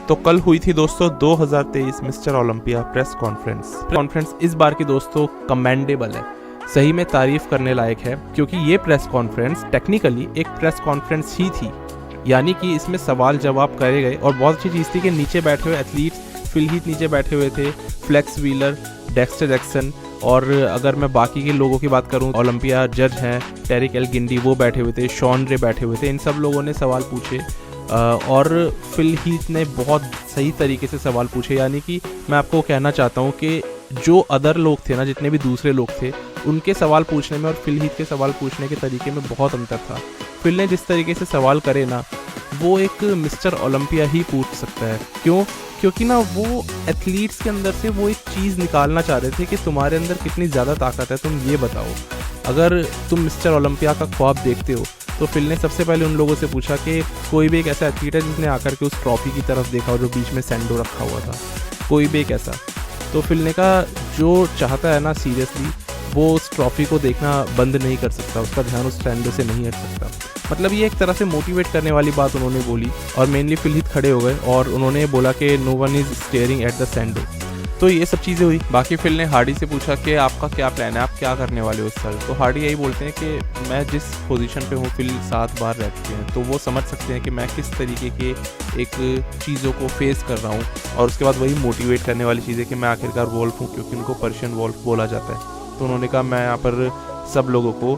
तो कल हुई थी दोस्तों 2023 मिस्टर ओलंपिया प्रेस कॉन्फ्रेंस इस बार की दोस्तों कमेंडेबल है, सही में तारीफ करने लायक है, क्योंकि ये प्रेस कॉन्फ्रेंस टेक्निकली एक प्रेस कॉन्फ्रेंस ही थी। यानी कि इसमें सवाल जवाब करे गए और बहुत अच्छी चीज़ थी कि नीचे बैठे हुए एथलीट्स, फिल हीथ नीचे बैठे हुए थे, फ्लेक्स व्हीलर, डेक्स्टर जैक्सन, और अगर मैं बाकी के लोगों की बात करूं, ओलंपिया जज हैं टेरिक एल गिंडी, वो बैठे हुए थे, शॉन रे बैठे हुए थे, इन सब लोगों ने सवाल पूछे और फिल हीथ ने बहुत सही तरीके से सवाल पूछे। यानी कि मैं आपको कहना चाहता हूं कि जो अदर लोग थे ना, जितने भी दूसरे लोग थे, उनके सवाल पूछने में और फिल हीथ के सवाल पूछने के तरीके में बहुत अंतर था। फिल ने जिस तरीके से सवाल करे ना, वो एक मिस्टर ओलंपिया ही पूछ सकता है। क्यों? क्योंकि ना वो एथलीट्स के अंदर से वो एक चीज़ निकालना चाह रहे थे कि तुम्हारे अंदर कितनी ज़्यादा ताकत है, तुम ये बताओ। अगर तुम मिस्टर ओलंपिया का ख्वाब देखते हो, तो फिल ने सबसे पहले उन लोगों से पूछा कि कोई भी एक ऐसा एथलीट है जिसने आकर के उस ट्रॉफी की तरफ देखा और जो बीच में सैंडो रखा हुआ था, कोई भी एक ऐसा। तो फिल ने कहा जो चाहता है ना सीरियसली, वो उस ट्रॉफी को देखना बंद नहीं कर सकता, उसका ध्यान उस सैंडो से नहीं हट सकता। मतलब ये एक तरह से मोटिवेट करने वाली बात उन्होंने बोली और मेनली फिल हीथ खड़े हो गए और उन्होंने बोला कि no one is steering at the sando. तो ये सब चीज़ें हुई। बाकी फिल ने हार्डी से पूछा कि आपका क्या प्लान है, आप क्या करने वाले हो इस साल। तो हार्डी यही बोलते हैं कि मैं जिस पोजीशन पे हूँ, फिल 7 बार रह चुके हैं, तो वो समझ सकते हैं कि मैं किस तरीके के एक चीज़ों को फेस कर रहा हूँ। और उसके बाद वही मोटिवेट करने वाली चीज़ है कि मैं आखिरकार वॉल्फ हूँ, क्योंकि उनको पर्शियन वॉल्फ बोला जाता है। तो उन्होंने कहा मैं यहाँ पर सब लोगों को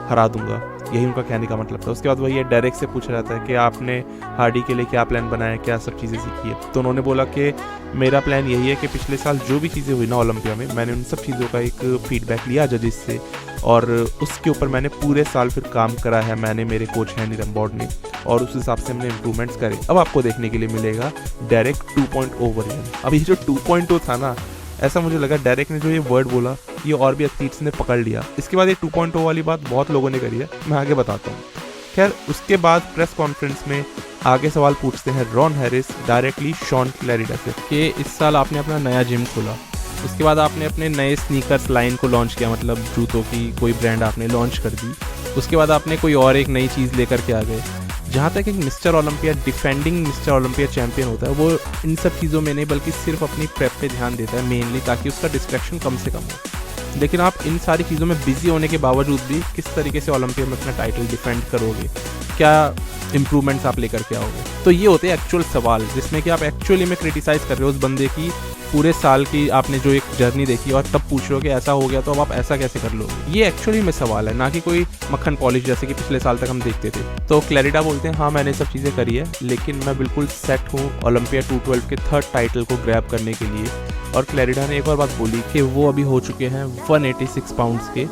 हरा दूंगा, यही उनका कहने का मतलब था। उसके बाद वही डायरेक्ट से पूछ रहा था कि आपने हार्डी के लिए क्या प्लान बनाया है, क्या सब चीज़ें सीखी है। तो उन्होंने बोला कि मेरा प्लान यही है कि पिछले साल जो भी चीज़ें हुई ना ओलंपिया में, मैंने उन सब चीज़ों का एक फीडबैक लिया जजेस से और उसके ऊपर मैंने पूरे साल फिर काम करा है, मैंने, मेरे कोच हैं नीरम बॉर्ड ने, और उस हिसाब से हमने इम्प्रूवमेंट्स करे। अब आपको देखने के लिए मिलेगा डायरेक्ट 2.0 वर्जन। अब ये जो 2.0 था ना, ऐसा मुझे लगा डायरेक्ट ने जो ये वर्ड बोला, ये और भी एथलीट्स ने पकड़ लिया। इसके बाद ये 2.0 वाली बात बहुत लोगों ने करी है, मैं आगे बताता हूँ। खैर, उसके बाद प्रेस कॉन्फ्रेंस में आगे सवाल पूछते हैं Ron Harris directly Shawn Clarida से कि इस साल आपने अपना नया जिम खोला, उसके बाद आपने अपने नए स्नीकर्स लाइन को लॉन्च किया, मतलब जूतों की कोई ब्रांड आपने लॉन्च कर दी, उसके बाद आपने कोई और एक नई चीज़ लेकर के आ गए। जहाँ तक एक mister Olympia, defending mister Olympia champion होता है, वो इन सब चीज़ों में नहीं बल्कि सिर्फ अपनी प्रेप पे ध्यान देता है मेनली, ताकि उसका डिस्ट्रैक्शन कम से कम हो। लेकिन आप इन सारी चीज़ों में बिजी होने के बावजूद भी किस तरीके से ओलंपिया में अपना टाइटल डिफेंड करोगे, क्या इंप्रूवमेंट्स आप लेकर के आओगे। तो ये होते हैं एक्चुअल सवाल, जिसमें कि आप एक्चुअली में क्रिटिसाइज़ कर रहे हो उस बंदे की पूरे साल की आपने जो एक जर्नी देखी और तब पूछ रहे हो कि ऐसा हो गया तो अब आप ऐसा कैसे कर लोगे। ये एक्चुअली में सवाल है, ना कि कोई मक्खन पॉलिश जैसे कि पिछले साल तक हम देखते थे। तो क्लैरिडा बोलते हैं हाँ मैंने सब चीज़ें करी है, लेकिन मैं बिल्कुल सेट हूँ ओलंपिया 212 के 3rd टाइटल को ग्रैब करने के लिए। और क्लैरिडा ने एक और बात बोली कि वो अभी हो चुके हैं 186 पाउंड्स के,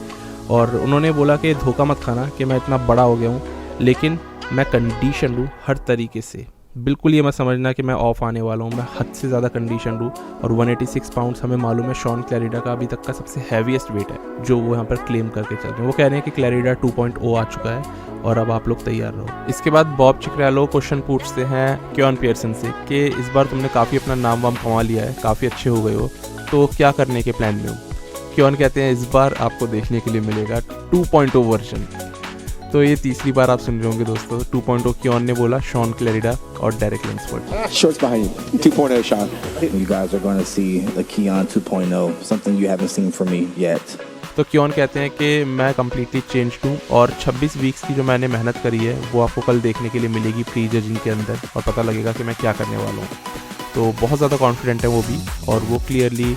और उन्होंने बोला कि धोखा मत खाना कि मैं इतना बड़ा हो गया हूँ, लेकिन मैं कंडीशन लूँ हर तरीके से। बिल्कुल ये मत समझना कि मैं ऑफ आने वाला हूँ, मैं हद से ज़्यादा कंडीशन लूँ। और 186 पाउंड्स हमें मालूम है शॉन क्लैरिडा का अभी तक का सबसे हैवीएस्ट वेट है, जो वो यहाँ पर क्लेम करके चल रहे हैं। वो कह रहे हैं कि क्लैरिडा 2.0 आ चुका है और अब आप लोग तैयार रहो। इसके बाद बॉब चिक्रालो क्वेश्चन पूछते हैं क्योन पियर्सन से कि इस बार तुमने काफ़ी अपना नाम वाम कमा लिया है, काफ़ी अच्छे हो गए हो, तो क्या करने के प्लान में हो। क्योन कहते हैं इस बार आपको देखने के लिए मिलेगा 2.0 वर्जन। तो ये तीसरी बार आप सुन रहे होंगे दोस्तों, 2.0 क्योन ने बोला, शॉन क्लैरिडा और Derek लिंसफोर्ड। Shorts behind you. 2.0 Sean. You guys are going to see the Keon 2.0, something you haven't seen from me yet. तो क्योन कहते हैं कि मैं कम्प्लीटली चेंज हूँ और 26 वीक्स की जो मैंने मेहनत करी है वो आपको कल देखने के लिए मिलेगी प्री जजिंग के अंदर, और पता लगेगा कि मैं क्या करने वाला हूँ। तो बहुत ज़्यादा कॉन्फिडेंट है वो भी, और वो क्लियरली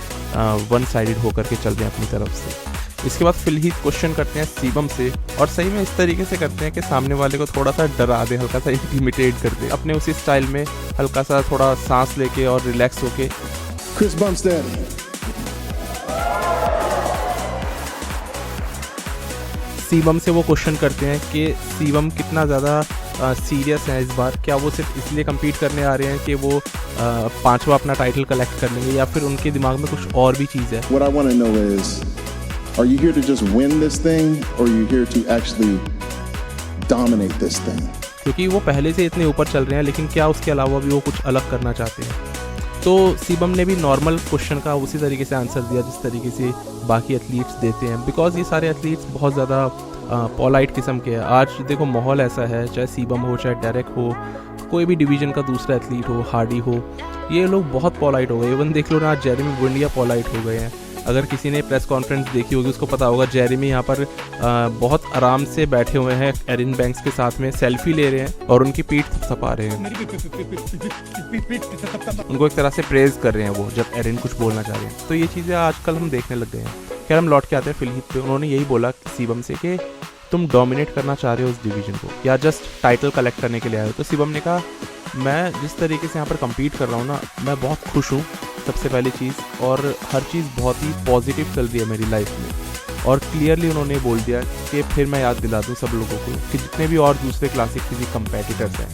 वन साइडेड होकर के चल रहे हैं अपनी तरफ से। इसके बाद फिल हीथ क्वेश्चन करते हैं सीबम से, और सही में इस तरीके से करते हैं कि सामने वाले को थोड़ा सा डरा दे, हल्का सा इंटिमिडेट कर दे, अपने उसी स्टाइल में हल्का सा थोड़ा सांस लेके और रिलैक्स होके। Chris Bumstead. सीबम से वो क्वेश्चन करते हैं कि सीबम कितना ज़्यादा सीरियस है इस बार, क्या वो सिर्फ इसलिए कम्पीट करने आ रहे हैं कि वो 5वां अपना टाइटल कलेक्ट कर लेंगे, या फिर उनके दिमाग में कुछ और भी चीज़ है। What I want to know is, are you here to just win this thing, or are you here to actually dominate this thing? क्योंकि वो पहले से इतने ऊपर चल रहे हैं, लेकिन क्या उसके अलावा भी वो कुछ अलग करना चाहते हैं। तो सीबम ने भी नॉर्मल क्वेश्चन का उसी तरीके से आंसर दिया जिस तरीके से बाकी एथलीट्स देते हैं, बिकॉज ये सारे एथलीट्स बहुत ज़्यादा पॉलाइट किस्म के हैं। आज देखो माहौल ऐसा है, चाहे सीबम हो चाहे डेरेक हो, कोई भी डिवीजन का दूसरा एथलीट हो, हार्डी हो, ये लोग बहुत पॉलाइट हो गए। इवन देख लो ना, जेरेमी बुएंडिया पॉलाइट हो गए हैं। अगर किसी ने प्रेस कॉन्फ्रेंस देखी होगी उसको पता होगा जेरेमी यहाँ पर बहुत आराम से बैठे हुए हैं, एरिन बैंक्स के साथ में सेल्फी ले रहे हैं और उनकी पीठ थपथपा रहे हैं, उनको एक तरह से प्रेज कर रहे हैं वो, जब एरिन कुछ बोलना चाह रहे हैं। तो ये चीज़ें आजकल हम देखने लग गए हैं। खैर हम लौट के आते हैं फिल हीथ पे। उन्होंने यही बोला सीबम से कि तुम डोमिनेट करना चाह रहे हो उस डिवीजन को या जस्ट टाइटल कलेक्ट करने के लिए आए हो। तो शिवम ने कहा मैं जिस तरीके से यहाँ पर कम्पीट कर रहा हूँ ना, मैं बहुत खुश हूँ सबसे पहली चीज़, और हर चीज़ बहुत ही पॉजिटिव चल रही है मेरी लाइफ में। और क्लियरली उन्होंने बोल दिया कि फिर मैं याद दिला दूँ सब लोगों को कि जितने भी और दूसरे क्लासिक फिजिक कंपेटिटर्स हैं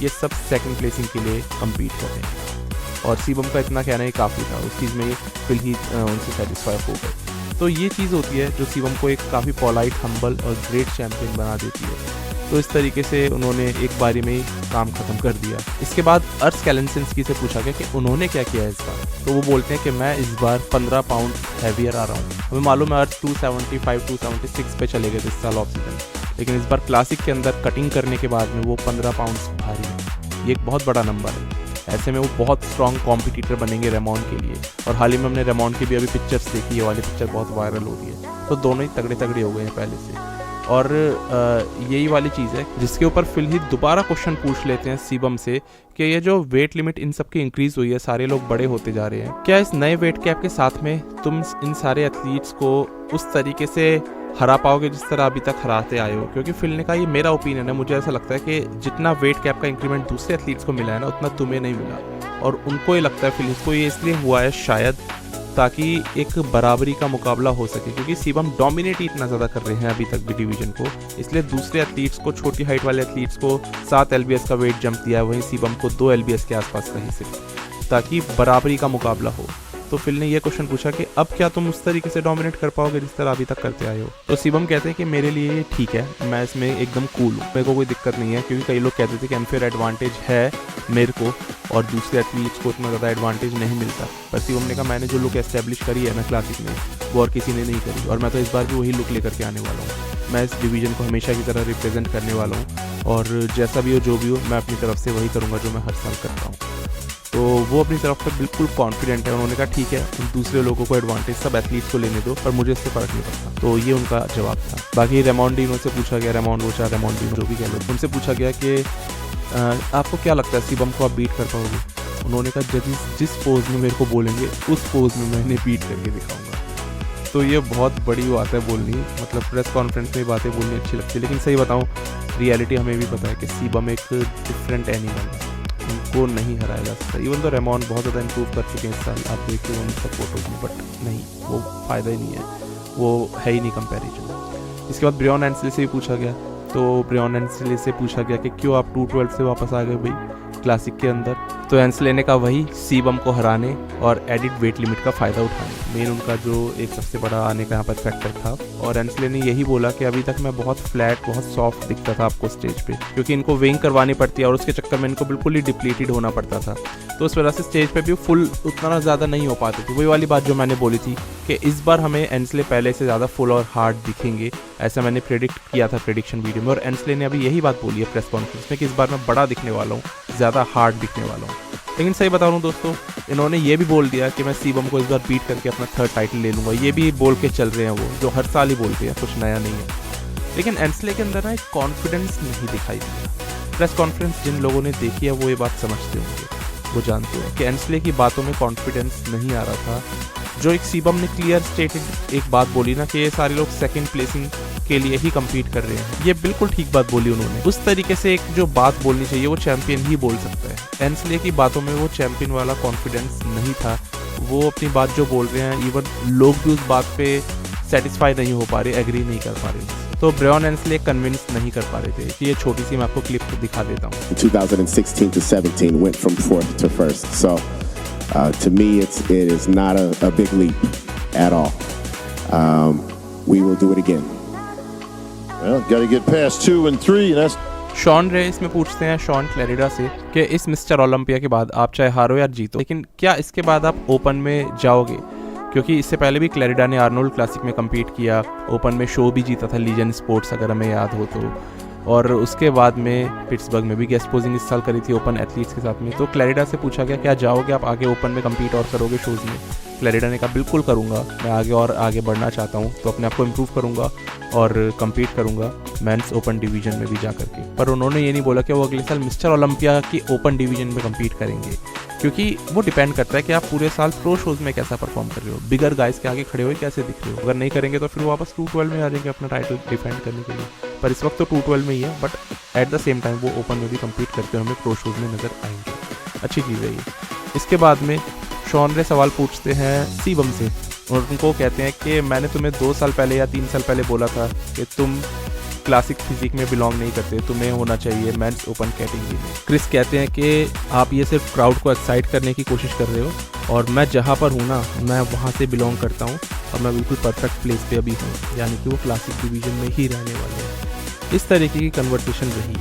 ये सब सेकंड प्लेसिंग के लिए कम्पीट कर रहे हैं। और शिवम का इतना कहना ही काफ़ी था, उस चीज़ में फिर ही उनसे सेटिस्फाई हो गए। तो ये चीज़ होती है जो शिवम को एक काफ़ी पॉलाइट, हम्बल और ग्रेट चैम्पियन बना देती है। तो इस तरीके से उन्होंने एक बारी में ही काम खत्म कर दिया। इसके बाद अर्श कैलेंसिंस्की से पूछा गया कि उन्होंने क्या किया है इस बार। तो वो बोलते हैं कि मैं इस बार 15 पाउंड हैवियर आ रहा हूँ। हमें मालूम है अर्श 275 276 पे चले गए थे इस साल ऑफ सीजन, लेकिन इस बार क्लासिक के अंदर कटिंग करने के बाद में वो 15 पाउंड भारी है। ये एक बहुत बड़ा नंबर है। ऐसे में वो बहुत स्ट्रॉन्ग कॉम्पिटिटर बनेंगे रेमॉन के लिए। और हाल ही में हमने रेमॉन की भी अभी पिक्चर्स देखी, ये वाली पिक्चर बहुत वायरल हो रही है। तो दोनों ही तगड़े तगड़े हो गए हैं पहले से। और यही वाली चीज़ है जिसके ऊपर फिल हीथ दोबारा क्वेश्चन पूछ लेते हैं शिवम से कि ये जो वेट लिमिट इन सब की इंक्रीज़ हुई है, सारे लोग बड़े होते जा रहे हैं, क्या इस नए वेट कैप के साथ में तुम इन सारे एथलीट्स को उस तरीके से हरा पाओगे जिस तरह अभी तक हराते आए हो? क्योंकि फिल ने कहा ये मेरा ओपिनियन है, मुझे ऐसा लगता है कि जितना वेट कैप का इंक्रीमेंट दूसरे एथलीट्स को मिला है ना, उतना तुम्हें नहीं मिला। और उनको ये लगता है, फिल को ये इसलिए हुआ है शायद ताकि एक बराबरी का मुकाबला हो सके, क्योंकि शिवम डोमिनेट इतना ज़्यादा कर रहे हैं अभी तक भी डिवीजन को। इसलिए दूसरे एथलीट्स को, छोटी हाइट वाले एथलीट्स को 7 LBS का वेट जंप दिया है, वहीं शिवम को 2 LBS के आसपास कहीं से, ताकि बराबरी का मुकाबला हो। तो फिल ने ये क्वेश्चन पूछा कि अब क्या तुम उस तरीके से डोमिनेट कर पाओगे जिस तरह अभी तक करते आए हो? तो शिवम कहते हैं कि मेरे लिए ये ठीक है, मैं इसमें एकदम कूल हूँ, मेरे को कोई दिक्कत नहीं है। क्योंकि कई लोग कहते थे कि अनफेयर एडवांटेज है मेरे को और दूसरे एथलीट्स को उतना ज़्यादा एडवांटेज नहीं मिलता। पर शिवम ने कहा मैंने जो लुक एस्टेब्लिश करी है ना क्लासिक में, वो और किसी ने नहीं करी, और मैं तो इस बार भी वही लुक लेकर के आने वाला हूँ। मैं इस डिवीजन को हमेशा की तरह रिप्रेजेंट करने वाला हूँ, और जैसा भी हो जो भी हो मैं अपनी तरफ से वही करूँगा जो मैं हर साल करता हूँ। तो वो अपनी तरफ से बिल्कुल कॉन्फिडेंट है। उन्होंने कहा ठीक है, दूसरे लोगों को एडवांटेज सब एथलीट्स को लेने दो, पर मुझे इससे फ़र्क नहीं पड़ता। तो ये उनका जवाब था। बाकी रेमॉन डीनो से पूछा गया, रेमॉन रोचा, रेमॉन डीनो जो भी कह लो, उनसे पूछा गया कि आपको क्या लगता है शिवम को आप बीट कर पाओगे? उन्होंने कहा जिस पोज में मेरे को बोलेंगे उस पोज में मैं इन्हें बीट करके दिखाऊंगा। तो ये बहुत बड़ी बात है बोलनी, मतलब प्रेस कॉन्फ्रेंस में बातें बोलनी अच्छी लगती है, लेकिन सही बताऊँ रियलिटी हमें भी पता है कि शिवम एक डिफरेंट एनिमल है, उनको नहीं हराया जा सकता। इवन तो रेमॉन बहुत ज़्यादा इंप्रूव कर चुके हैं इस साल, आप देखते हो उन सब फोटोज में, बट नहीं, वो फ़ायदा ही नहीं है, वो है ही नहीं कंपैरिजन। इसके बाद ब्रियॉन एंसले से भी पूछा गया। तो ब्रियॉन एंसले से पूछा गया कि क्यों आप 212 से वापस आ गए भाई क्लासिक के अंदर? तो एंसले ने कहा वही शिवम को हराने और एडिड वेट लिमिट का फ़ायदा उठाने, मेन उनका जो एक सबसे बड़ा आने का यहाँ पर फैक्टर था। और एंसले ने यही बोला कि अभी तक मैं बहुत फ्लैट, बहुत सॉफ्ट दिखता था आपको स्टेज पे, क्योंकि इनको वेइंग करवानी पड़ती है और उसके चक्कर में इनको बिल्कुल ही डिप्लीटेड होना पड़ता था। तो उस वजह से स्टेज पे भी फुल उतना ज़्यादा नहीं हो पाती थी। वही वाली बात जो मैंने बोली थी कि इस बार हमें एंसले पहले से ज़्यादा फुल और हार्ड दिखेंगे, ऐसा मैंने प्रेडिक्ट किया था प्रेडिक्शन वीडियो में। और एंसले ने अभी यही बात बोली है प्रेस कॉन्फ्रेंस में कि इस बार मैं बड़ा दिखने वाला हूँ, ज़्यादा हार्ड दिखने वाला हूँ। लेकिन सही बता रहा हूँ दोस्तों, इन्होंने ये भी बोल दिया कि मैं शिवम को इस बार बीट करके अपना 3rd टाइटल ले लूँगा। ये भी बोल के चल रहे हैं वो, जो हर साल ही बोलते हैं, कुछ नया नहीं है। लेकिन एंसले के अंदर ना एक कॉन्फिडेंस नहीं दिखाई दिया। प्रेस कॉन्फ्रेंस जिन लोगों ने देखी है वो ये बात समझते होंगे, वो जानते हैं कि एंसले की बातों में कॉन्फिडेंस नहीं आ रहा था। जो एक शिवम ने क्लियर स्टेटेड एक बात बोली ना कि ये सारे लोग सेकंड प्लेसिंग के लिए ही compete कर रहे हैं, ये बिल्कुल ठीक बात बोली उन्होंने। उस तरीके से एक जो बात बोलनी चाहिए वो चैंपियन ही बोल सकता है। एंसले की बातों में वो चैंपियन वाला कॉन्फिडेंस नहीं था। वो अपनी बात जो बोल रहे हैं, इवन लोग भी उस बात पे सेटिस्फाई नहीं हो पा रहे, एग्री नहीं कर पा रहे। तो ब्रियॉन एंसले कन्विंस नहीं कर पा रहे थे। ये छोटी सी मैं आपको क्लिप दिखा देता हूँ। 2016 to 17 went from 4th to 1st. So to me, it is not a big leap at all. We will do it again. Well, got to get past 2 and 3, and that's. Shawn रे इसमें पूछते हैं Shawn Clarida से कि इस mister Olympia के बाद आप चाहे हारो या जीतो, लेकिन क्या इसके बाद आप ओपन में जाओगे? क्योंकि इससे पहले भी क्लैरिडा ने आर्नोल्ड क्लासिक में कम्पीट किया, ओपन में शो भी जीता था लीजेंड स्पोर्ट्स, अगर हमें याद हो तो। और उसके बाद में पिट्सबर्ग में भी गेस्ट पोजिंग इस साल करी थी ओपन एथलीट्स के साथ में। तो क्लैरिडा से पूछा गया क्या जाओगे आप आगे ओपन में कम्पीट और करोगे शोज़ में? क्लैरिडा ने कहा बिल्कुल करूँगा, मैं आगे और आगे बढ़ना चाहता हूँ, तो अपने आप को इम्प्रूव करूँगा और कम्पीट करूँगा मेंस ओपन डिवीज़न में भी जा करके। पर उन्होंने ये नहीं बोला कि वो अगले साल मिस्टर ओलंपिया की ओपन डिवीज़न में कम्पीट करेंगे, क्योंकि वो डिपेंड करता है कि आप पूरे साल प्रो शोज़ में कैसा परफॉर्म कर रहे हो, बिगर गाइस के आगे खड़े हुए कैसे दिख रहे हो। अगर नहीं करेंगे तो फिर वापस 212 में आ जाएंगे अपना टाइटल डिफेंड करने के लिए। पर इस वक्त तो 212 में ही है, but at the same time वो ओपन में भी कम्पीट करते हुए हमें प्रो शोज़ में नज़र आएंगे। अच्छी चीज़ है ये। इसके बाद में शॉन रे सवाल पूछते हैं सीबम से और उनको कहते हैं कि मैंने तुम्हें 2 साल पहले या 3 साल पहले बोला था कि तुम क्लासिक फिजिक में बिलोंग नहीं करते, तुम्हें होना चाहिए मेंस ओपन कैटेगरी में। क्रिस कहते हैं कि आप ये सिर्फ क्राउड को एक्साइट करने की कोशिश कर रहे हो और मैं जहाँ पर हूँ ना मैं वहाँ से बिलोंग करता हूँ और मैं बिल्कुल परफेक्ट प्लेस पे अभी हूँ, यानी कि वो क्लासिक डिवीज़न में ही रहने वाले हैं। इस तरीके की कन्वर्सेशन रही।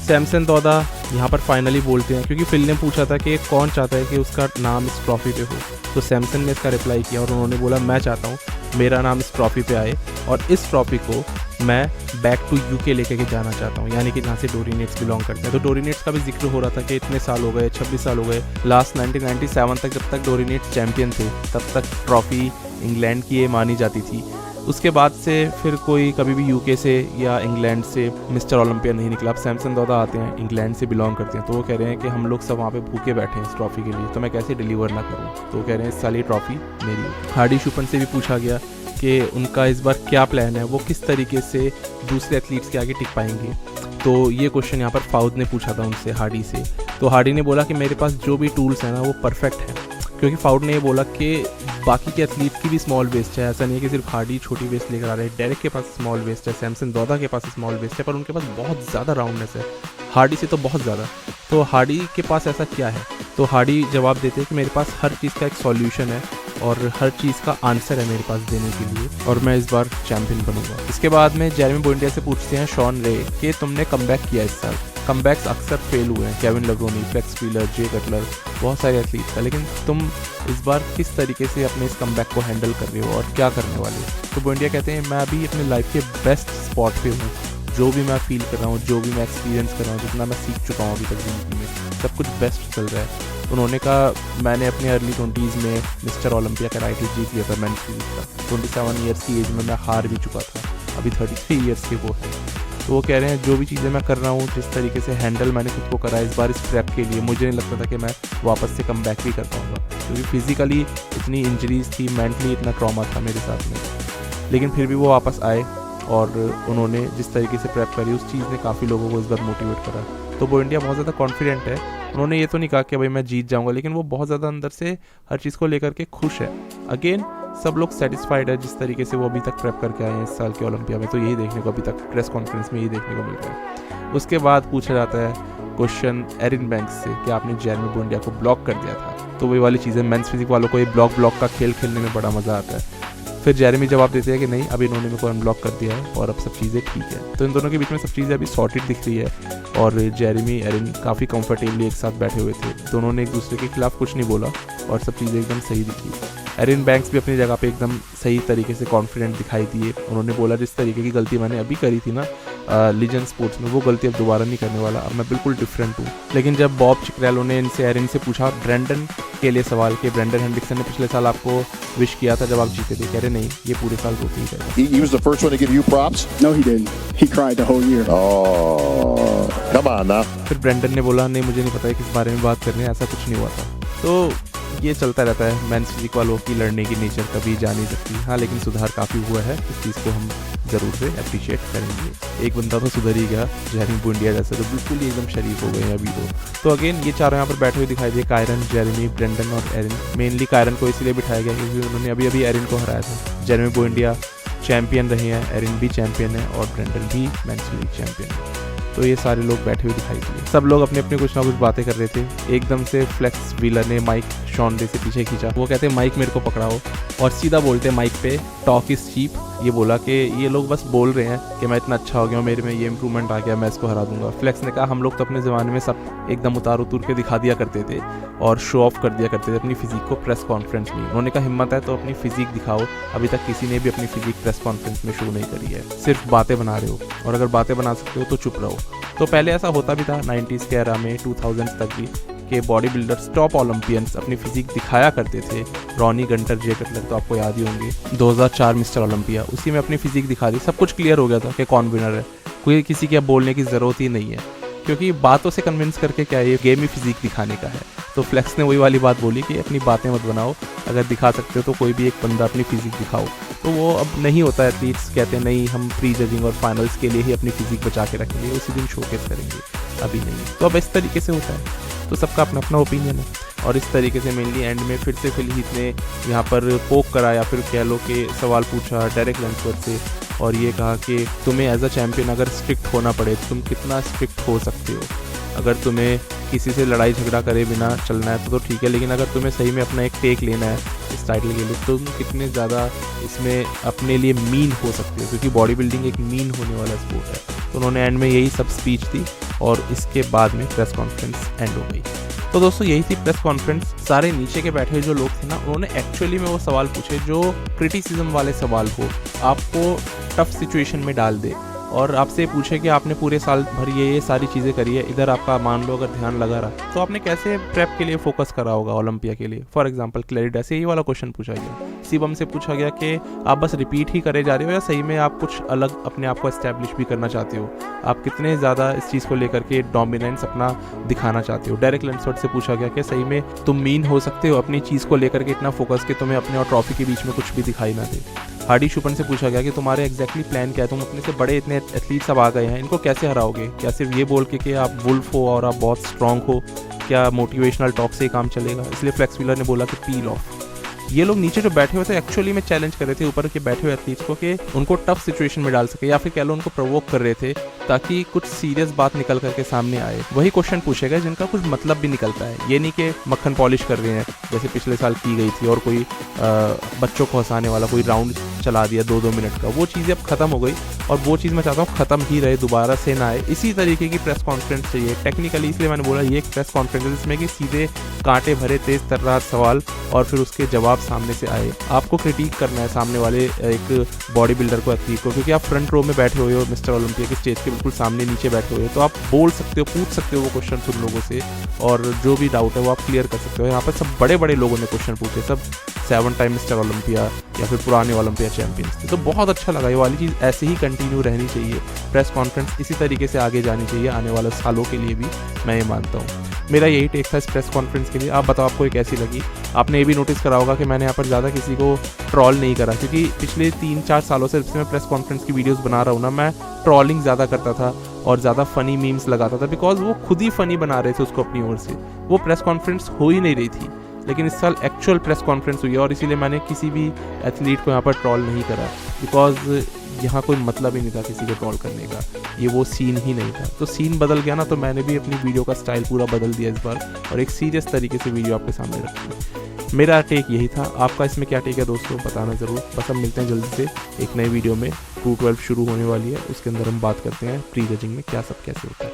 सैमसन दौदा यहाँ पर फाइनली बोलते हैं, क्योंकि फिल ने पूछा था कि कौन चाहता है कि उसका नाम इस ट्रॉफी पे हो, तो सैमसन ने इसका रिप्लाई किया और उन्होंने बोला मैं चाहता हूँ मेरा नाम इस ट्रॉफी पे आए और इस ट्रॉफी को मैं बैक टू यूके लेके के जाना चाहता हूँ, यानी कि जहाँ से डोरी नेट्स बिलोंग करते हैं। तो डोरी नेट्स का भी जिक्र हो रहा था कि इतने साल हो गए, 26 साल हो गए, लास्ट 1997 तक जब तक डोरी नेट्स चैम्पियन थे तब तक ट्रॉफी इंग्लैंड की ये मानी जाती थी। उसके बाद से फिर कोई कभी भी यूके से या इंग्लैंड से मिस्टर ओलंपिया नहीं निकला। अब सैमसन दौदा आते हैं, इंग्लैंड से बिलोंग करते हैं, तो वो कह रहे हैं कि हम लोग सब वहाँ पे भूखे बैठे हैं इस ट्रॉफी के लिए, तो मैं कैसे डिलीवर ना करूँ। तो वो कह रहे हैं इस साल ये ट्रॉफी मेरी है। हार्डी शुपन से भी पूछा गया कि उनका इस बार क्या प्लान है, वो किस तरीके से दूसरे एथलीट्स के आगे टिक पाएंगे। तो ये क्वेश्चन यहाँ पर फाउद ने पूछा था उनसे, हार्डी से। तो हार्डी ने बोला कि मेरे पास जो भी टूल्स हैं ना वो परफेक्ट हैं, क्योंकि फाउड ने ये बोला कि बाकी के एथलीट की भी स्मॉल वेस्ट है, ऐसा नहीं है कि सिर्फ हार्डी छोटी वेस्ट लेकर आ रहे हैं। डेरेक के पास स्मॉल वेस्ट है, सैमसन दौदा के पास स्मॉल वेस्ट है, पर उनके पास बहुत ज़्यादा राउंडनेस है, हार्डी से तो बहुत ज़्यादा। तो हार्डी के पास ऐसा क्या है? तो हार्डी जवाब देते हैं कि मेरे पास हर चीज़ का एक सॉल्यूशन है और हर चीज़ का आंसर है मेरे पास देने के लिए और मैं इस बार चैम्पियन बनूंगा। इसके बाद में जेरेमी बुएंडिया से पूछते हैं शॉन रे कि तुमने कमबैक किया इस साल, कमबैक्स अक्सर फेल हुए हैं, केविन लवरोनी, फ्लेक्स व्हीलर, जे कटलर, बहुत सारे एथलीट का, लेकिन तुम इस बार किस तरीके से अपने इस कमबैक को हैंडल कर रहे हो और क्या करने वाले हो? तो बुएंडिया कहते हैं मैं अभी अपनी लाइफ के बेस्ट स्पॉट पे हूँ, जो भी मैं फील कर रहा हूँ, जो भी मैं एक्सपीरियंस कर रहा हूँ, जितना मैं सीख चुका हूँ अभी तक जिंदगी में, सब कुछ बेस्ट चल रहा है। उन्होंने कहा मैंने अपने अर्ली 20s में मिस्टर ओलंपिया का टाइटल जीत लिया था मेंस फिजिक का, 27 ईयर्स की एज में मैं हार भी चुका था, अभी 33 ईयर्स के वो है। तो वो कह रहे हैं जो भी चीज़ें मैं कर रहा हूँ, जिस तरीके से हैंडल मैंने खुद को करा इस बार इस प्रेप के लिए, मुझे नहीं लगता था कि मैं वापस से कम बैक भी कर पाऊँगा, क्योंकि फिजिकली इतनी इंजरीज थी, मेंटली इतना ट्रॉमा था मेरे साथ में, लेकिन फिर भी वो वापस आए और उन्होंने जिस तरीके से प्रेप करी उस चीज़ ने काफ़ी लोगों को इस बार मोटिवेट करा। तो वो इंडिया बहुत ज़्यादा कॉन्फिडेंट है, उन्होंने ये तो नहीं कहा कि भाई मैं जीत जाऊंगा, लेकिन वो बहुत ज़्यादा अंदर से हर चीज़ को लेकर के खुश है। अगेन सब लोग सेटिस्फाइड है जिस तरीके से वो अभी तक प्रेप करके आए हैं इस साल के ओलंपिया में, तो यही देखने को अभी तक प्रेस कॉन्फ्रेंस में यही देखने को मिल रहा है। उसके बाद पूछा जाता है क्वेश्चन एरिन बैंक्स से कि आपने जेरेमी बुएंडिया को ब्लॉक कर दिया था। तो वही वाली चीज़ें, मेंस फिजिक वालों को ये ब्लॉक का खेल खेलने में बड़ा मज़ा आता है। फिर जेरेमी जवाब देते हैं कि नहीं, अभी इन्होंने मेरे को अनब्लॉक कर दिया है और अब सब चीज़ें ठीक है। तो इन दोनों के बीच में सब चीज़ें अभी सॉर्टेड दिख रही है और जेरेमी एरिन काफ़ी कंफर्टेबली एक साथ बैठे हुए थे, दोनों ने एक दूसरे के खिलाफ कुछ नहीं बोला और सब चीज़ें एकदम सही दिखी। एरिन बैंक्स भी अपनी जगह पे एकदम सही तरीके से कॉन्फिडेंट दिखाई दिए। उन्होंने बोला जिस तरीके की गलती मैंने अभी करी थी ना लीजेंड स्पोर्ट्स में, वो गलती अब दोबारा नहीं करने वाला, अब मैं बिल्कुल डिफरेंट हूँ। लेकिन जब बॉब चिकरेलो ने इनसे एरिन से पूछा ब्रेंडन के लिए सवाल कि ब्रेंडन हेंड्रिक्सन ने पिछले साल आपको विश किया था जब आप जीते थे, कह रहे नहीं, ये पूरे साल रोते ही रहेगा। He was the first one to give you props? No, he didn't. He cried the whole year. Oh, come on now. फिर ब्रेंडन ने बोला नहीं, मुझे नहीं पता है किस बारे में बात करनी है, ऐसा कुछ नहीं हुआ था। तो ये चलता रहता है, मेंस फिजिक वालों की लड़ने की नेचर कभी जा नहीं सकती। हाँ, लेकिन सुधार काफ़ी हुआ है, इस चीज़ को हम ज़रूर से अप्रिशिएट करेंगे। एक बंदा तो सुधर ही गया, जेरेमी बुएंडिया जैसे, तो बिल्कुल ही एकदम शरीफ हो गए हैं अभी वो। तो अगेन ये चारों यहाँ पर बैठे हुए दिखाई दिए, कायरन, जेरेमी, ब्रेंडन और एरिन। मेनली कायरन को इसलिए बिठाया गया क्योंकि उन्होंने अभी एरिन को हराया था। जेरेमी बुएंडिया चैम्पियन रहे हैं, एरिन भी चैम्पियन है और ब्रेंडन भी मेंस फिजिक चैम्पियन है। तो ये सारे लोग बैठे हुए दिखाई दिए, सब लोग अपने अपने कुछ ना कुछ बातें कर रहे थे। एकदम से फ्लेक्स व्हीलर ने माइक शॉन डे से पीछे खींचा। वो कहते माइक मेरे को पकड़ाओ और सीधा बोलते माइक पे टॉक इज़ चीप। ये बोला कि ये लोग बस बोल रहे हैं कि मैं इतना अच्छा हो गया हूँ, मेरे में ये इंप्रूवमेंट आ गया, मैं इसको हरा दूंगा। फ्लेक्स ने कहा हम लोग तो अपने ज़माने में सब एकदम उतार के दिखा दिया करते थे और शो ऑफ कर दिया करते थे अपनी फिजिक को प्रेस कॉन्फ्रेंस में। उन्होंने कहा हिम्मत है तो अपनी फिजिक दिखाओ, अभी तक किसी ने भी अपनी फिजिक प्रेस कॉन्फ्रेंस में शो नहीं करी है, सिर्फ बातें बना रहे हो, और अगर बातें बना सकते हो तो चुप रहो। तो पहले ऐसा होता भी था 90s के एरा में, 2000s तक भी, कि बॉडी बिल्डर्स टॉप ओलंपियंस अपनी फिजिक दिखाया करते थे। रॉनी गंटर, जे कटलर तो आपको याद ही होंगे। 2004 मिस्टर ओलंपिया, उसी में अपनी फिजिक दिखा दी, सब कुछ क्लियर हो गया था कि कौन विनर है। कोई किसी के अब बोलने की ज़रूरत ही नहीं है, क्योंकि बातों से कन्विंस करके क्या है, ये गेम ही फिजिक दिखाने का है। तो फ्लेक्स ने वही वाली बात बोली कि अपनी बातें मत बनाओ, अगर दिखा सकते हो तो कोई भी एक बंदा अपनी फिजिक दिखाओ। तो वो अब नहीं होता है। एथलीट्स कहते हैं नहीं हम प्री जजिंग और फाइनल्स के लिए ही अपनी फिजिक बचा के रखेंगे, उसी दिन शोकेस करेंगे, अभी नहीं। तो अब इस तरीके से होता है, तो सबका अपना अपना ओपिनियन है। और इस तरीके से मेनली एंड में फिर से फिल हीथ ने यहाँ पर पोक करा, या फिर कह लो कि सवाल पूछा डेरेक लैंसवर्थ से, और ये कहा कि तुम्हें एज अ चैम्पियन अगर स्ट्रिक्ट होना पड़े तो तुम कितना स्ट्रिक्ट हो सकते हो। अगर तुम्हें किसी से लड़ाई झगड़ा करे बिना चलना है तो ठीक है, लेकिन अगर तुम्हें सही में अपना एक टेक लेना है इस टाइटल के लिए तो तुम कितने ज़्यादा इसमें अपने लिए मीन हो सकते हो, क्योंकि बॉडी बिल्डिंग एक मीन होने वाला स्पोर्ट है। तो उन्होंने एंड में यही सब स्पीच दी और इसके बाद में प्रेस कॉन्फ्रेंस एंड हो गई। तो दोस्तों यही थी प्रेस कॉन्फ्रेंस। सारे नीचे के बैठे जो लोग थे ना, उन्होंने एक्चुअली में वो सवाल पूछे जो क्रिटिसिज्म वाले सवाल हो, आपको टफ सिचुएशन में डाल दे और आपसे पूछे कि आपने पूरे साल भर ये सारी चीज़ें करी है, इधर आपका मान लो अगर ध्यान लगा रहा तो आपने कैसे प्रेप के लिए फोकस करा होगा ओलंपिया के लिए। फॉर एग्जांपल क्लैरिडा से ये वाला क्वेश्चन पूछा गया, शिवम से पूछा गया कि आप बस रिपीट ही करे जा रहे हो या सही में आप कुछ अलग अपने आप को एस्टैब्लिश भी करना चाहते हो, आप कितने ज़्यादा इस चीज़ को लेकर के डोमिनेंस अपना दिखाना चाहते हो। डेरेक लैंसवर्थ से पूछा गया कि सही में तुम मीन हो सकते हो अपनी चीज़ को लेकर के इतना फोकस कि तुम्हें अपने और ट्रॉफी के बीच में कुछ भी दिखाई ना दे। हार्डी शुपन से पूछा गया कि तुम्हारे एग्जैक्टली प्लान क्या है, तुम अपने से बड़े इतने एथलीट्स अब आ गए हैं, इनको कैसे हराओगे, क्या सिर्फ ये बोल के कि आप वुल्फ हो और आप बहुत स्ट्रांग हो, क्या मोटिवेशनल टॉक से ही काम चलेगा। इसलिए फ्लेक्स व्हीलर ने बोला कि पील ऑफ। ये लोग नीचे जो बैठे हुए थे एक्चुअली में चैलेंज कर रहे थे ऊपर के बैठे हुए एथलीट्स को कि उनको टफ सिचुएशन में डाल सके, या फिर कह लो उनको प्रोवोक कर रहे थे ताकि कुछ सीरियस बात निकल करके सामने आए। वही क्वेश्चन पूछे गए जिनका कुछ मतलब भी निकलता है, ये नहीं कि मक्खन पॉलिश कर रहे हैं जैसे पिछले साल की गई थी और कोई बच्चों को हंसाने वाला कोई राउंड चला दिया 2-2 मिनट का। वो चीज़ें अब खत्म हो गई और वो चीज़ मैं चाहता हूँ ख़त्म ही रहे, दोबारा से ना आए। इसी तरीके की प्रेस कॉन्फ्रेंस चाहिए टेक्निकली, इसलिए मैंने बोला ये एक प्रेस कॉन्फ्रेंस है जिसमें कि सीधे कांटे भरे तेज तर्रार सवाल और फिर उसके जवाब सामने से आए। आपको क्रिटिक करना है सामने वाले एक बॉडी बिल्डर को, एथलीट को, क्योंकि आप फ्रंट रो में बैठे हुए हो, मिस्टर ओलंपिया के स्टेज के बिल्कुल सामने नीचे बैठे हुए हो, तो आप बोल सकते हो, पूछ सकते हो वो क्वेश्चन उन लोगों से और जो भी डाउट है वो आप क्लियर कर सकते हो। यहाँ पर सब बड़े बड़े लोगों ने क्वेश्चन पूछे, सब 7 टाइम मिस्टर ओलंपिया या फिर पुराने ओलंपिया चैंपियंस थे। तो बहुत अच्छा लगा, ये वाली चीज़ ऐसे ही कंटिन्यू रहनी चाहिए। प्रेस कॉन्फ्रेंस इसी तरीके से आगे जानी चाहिए आने वाले सालों के लिए भी, मैं ये मानता हूँ। मेरा यही टेक था इस प्रेस कॉन्फ्रेंस के लिए। आप बताओ आपको ये कैसी लगी। आपने ये भी नोटिस करा होगा कि मैंने यहाँ पर ज़्यादा किसी को ट्रॉल नहीं करा, क्योंकि पिछले 3-4 सालों से जब मैं प्रेस कॉन्फ्रेंस की वीडियोस बना रहा हूँ ना, मैं ट्रॉलिंग ज़्यादा करता था और ज़्यादा फ़नी मीम्स लगाता था, बिकॉज वो खुद ही फ़नी बना रहे थे उसको अपनी ओर से। वो प्रेस कॉन्फ्रेंस हो ही नहीं रही थी, लेकिन इस साल एक्चुअल प्रेस कॉन्फ्रेंस हुई है और इसीलिए मैंने किसी भी एथलीट को यहाँ पर ट्रॉल नहीं करा, बिकॉज यहाँ कोई मतलब ही नहीं था किसी को ट्रॉल करने का, ये वो सीन ही नहीं था। तो सीन बदल गया ना, तो मैंने भी अपनी वीडियो का स्टाइल पूरा बदल दिया इस बार और एक सीरियस तरीके से वीडियो आपके सामने रखी। मेरा टेक यही था, आपका इसमें क्या टेक है दोस्तों बताना ज़रूर। बस हम मिलते हैं जल्दी से एक नई वीडियो में। 212 शुरू होने वाली है, उसके अंदर हम बात करते हैं प्री जजिंग में क्या सब कैसे होता है।